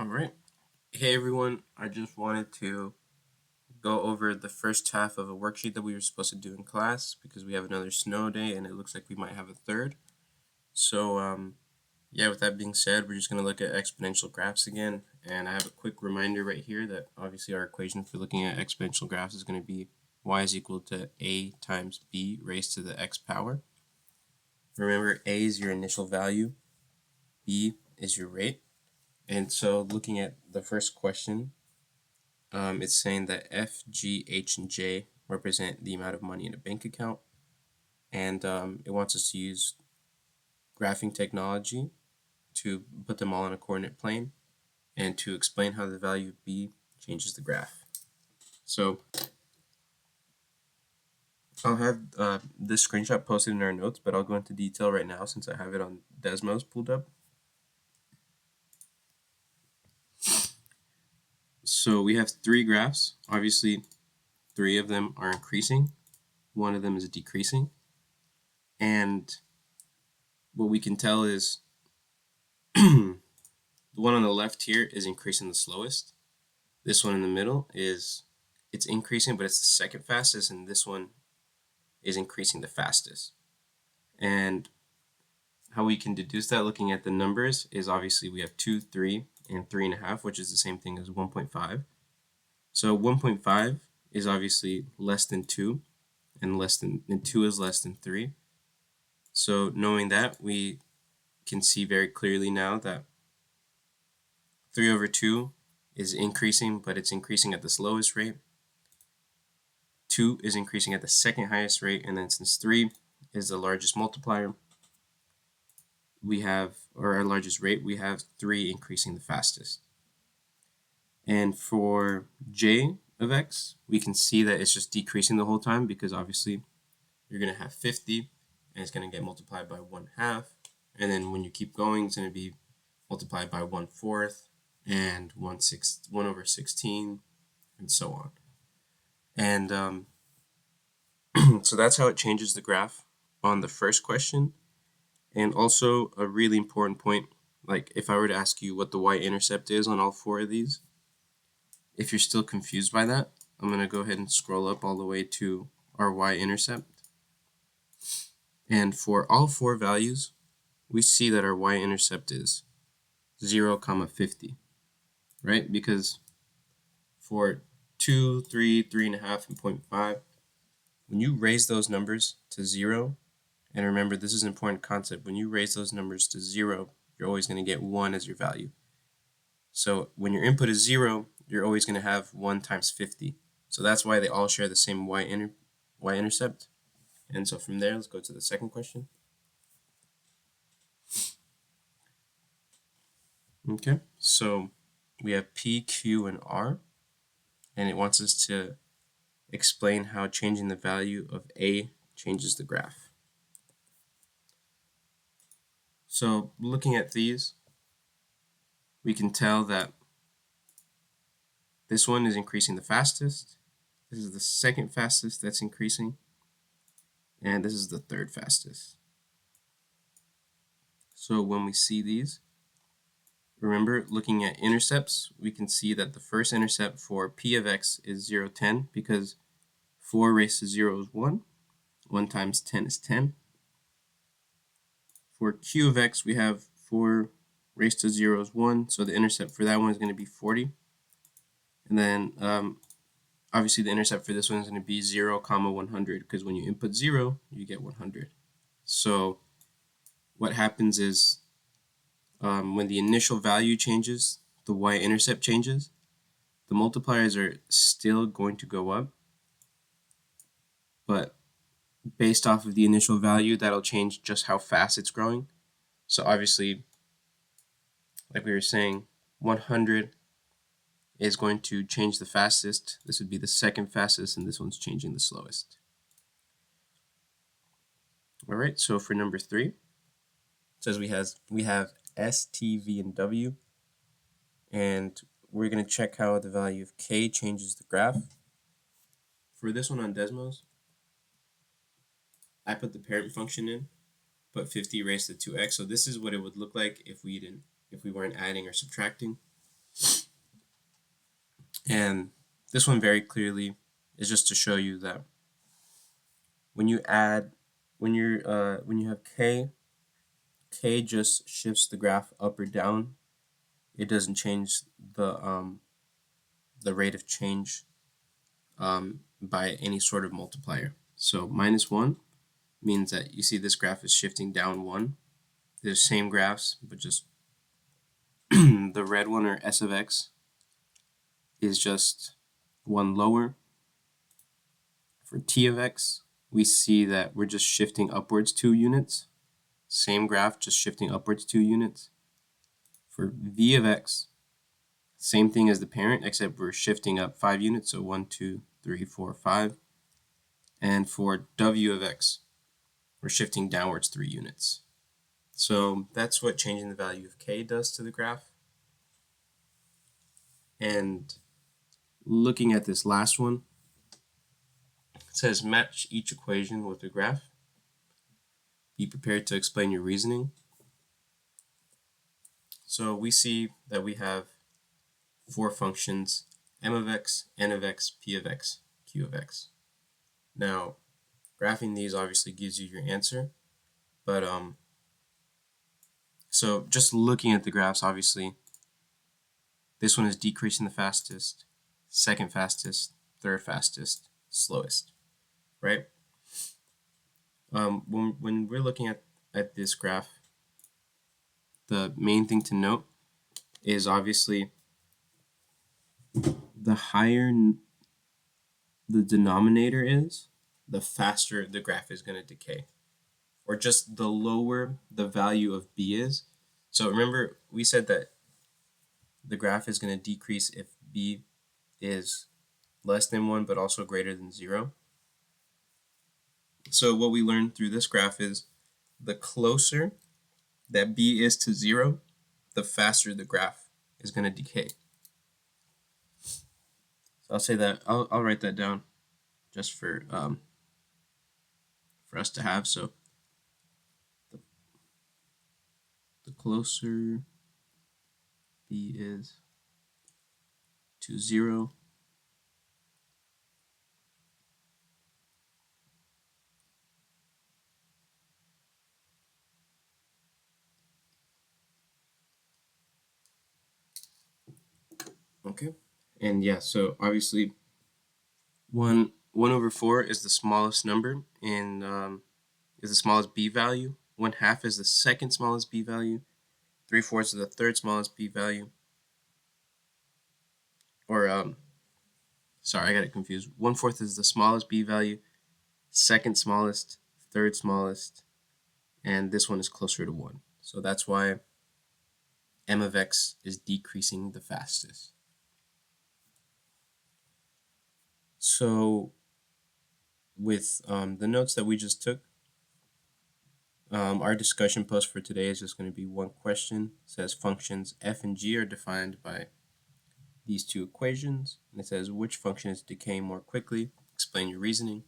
All right. Hey everyone, I just wanted to go over the first half of a worksheet that we were supposed to do in class because we have another snow day and it looks like we might have a third. So, yeah, with that being said, we're just going to look at exponential graphs again. And I have a quick reminder right here that obviously our equation for looking at exponential graphs is going to be y is equal to a times b raised to the x power. Remember, a is your initial value, b is your rate. And so looking at the first question, it's saying that F, G, H, and J represent the amount of money in a bank account. And it wants us to use graphing technology to put them all on a coordinate plane and to explain how the value of B changes the graph. So I'll have this screenshot posted in our notes, but I'll go into detail right now since I have it on Desmos pulled up. So we have three graphs. Obviously, three of them are increasing. One of them is decreasing. And what we can tell is the one on the left here is increasing the slowest. This one in the middle it's increasing, but it's the second fastest, and this one is increasing the fastest. And how we can deduce that looking at the numbers is obviously we have 2, 3, and 3.5, which is the same thing as 1.5. So 1.5 is obviously less than 2, and 2 is less than 3. So knowing that, we can see very clearly now that 3 over 2 is increasing, but it's increasing at the slowest rate. 2 is increasing at the second highest rate, and then since 3 is the largest multiplier, we have, or our largest rate, we have 3 increasing the fastest. And for J of x, we can see that it's just decreasing the whole time because obviously you're going to have 50 and it's going to get multiplied by 1/2. And then when you keep going, it's going to be multiplied by 1/4 and 1 over 16 and so on. And so that's how it changes the graph on the first question. And also a really important point, like if I were to ask you what the y-intercept is on all four of these, if you're still confused by that, I'm going to go ahead and scroll up all the way to our y-intercept. And for all four values, we see that our y-intercept is 0, 50, right? Because for 2, 3, 3.5, and 0.5, when you raise those numbers to 0, and remember, this is an important concept. When you raise those numbers to 0, you're always going to get 1 as your value. So when your input is 0, you're always going to have 1 times 50. So that's why they all share the same y-intercept. And so from there, let's go to the second question. Okay, so we have P, Q, and R. And it wants us to explain how changing the value of A changes the graph. So looking at these, we can tell that this one is increasing the fastest. This is the second fastest that's increasing. And this is the third fastest. So when we see these, remember looking at intercepts, we can see that the first intercept for P of x is 0, 10 because 4 raised to 0 is 1. 1 times 10 is 10. For Q of x, we have 4 raised to 0 is 1, so the intercept for that one is going to be 40. And then obviously the intercept for this one is going to be 0, 100, because when you input 0, you get 100. So what happens is when the initial value changes, the y-intercept changes, the multipliers are still going to go up, but based off of the initial value, that'll change just how fast it's growing. So obviously, like we were saying, 100 is going to change the fastest. This would be the second fastest, and this one's changing the slowest. All right, so for number 3, it says we have S, T, V, and W, and we're going to check how the value of K changes the graph. For this one on Desmos, I put the parent function in, put 50 raised to 2x. So this is what it would look like if we weren't adding or subtracting. And this one very clearly is just to show you that when you add, when you have k just shifts the graph up or down. It doesn't change the rate of change by any sort of multiplier. So -1 means that you see this graph is shifting down 1. They're the same graphs, but just the red one, or S of x, is just 1 lower. For T of x, we see that we're just shifting upwards 2 units. Same graph, just shifting upwards 2 units. For V of x, same thing as the parent, except we're shifting up 5 units, so 1, 2, 3, 4, 5. And for W of x, we're shifting downwards 3 units. So that's what changing the value of k does to the graph. And looking at this last one, it says match each equation with the graph. Be prepared to explain your reasoning. So we see that we have 4 functions: m of x, n of x, p of x, q of x. Now, graphing these obviously gives you your answer, but so just looking at the graphs, obviously, this one is decreasing the fastest, second fastest, third fastest, slowest, right? When we're looking at this graph, the main thing to note is obviously the higher the denominator is, the faster the graph is going to decay, or just the lower the value of b is. So remember, we said that the graph is going to decrease if b is less than 1 but also greater than 0. So what we learned through this graph is the closer that b is to 0, the faster the graph is going to decay. So I'll say that, I'll write that down just for us to have. So the closer b is to 0, okay, and yeah, so obviously 1/4 is the smallest number, and is the smallest b value. 1/2 is the second smallest b value. 3/4 is the third smallest b value. Or sorry, I got it confused. 1/4 is the smallest b value, second smallest, third smallest, and this one is closer to 1. So that's why m of x is decreasing the fastest. So with the notes that we just took, our discussion post for today is just going to be one question. It says functions f and g are defined by these two equations, and it says which function is decaying more quickly. Explain your reasoning.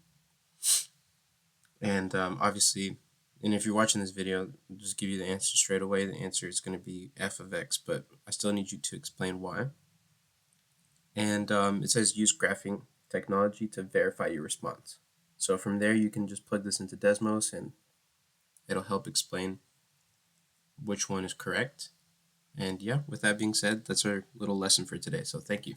And obviously, and if you're watching this video, I'll just give you the answer straight away. The answer is going to be f of x, but I still need you to explain why. And it says use graphing technology to verify your response. So from there, you can just plug this into Desmos, and it'll help explain which one is correct. And yeah, with that being said, that's our little lesson for today. So thank you.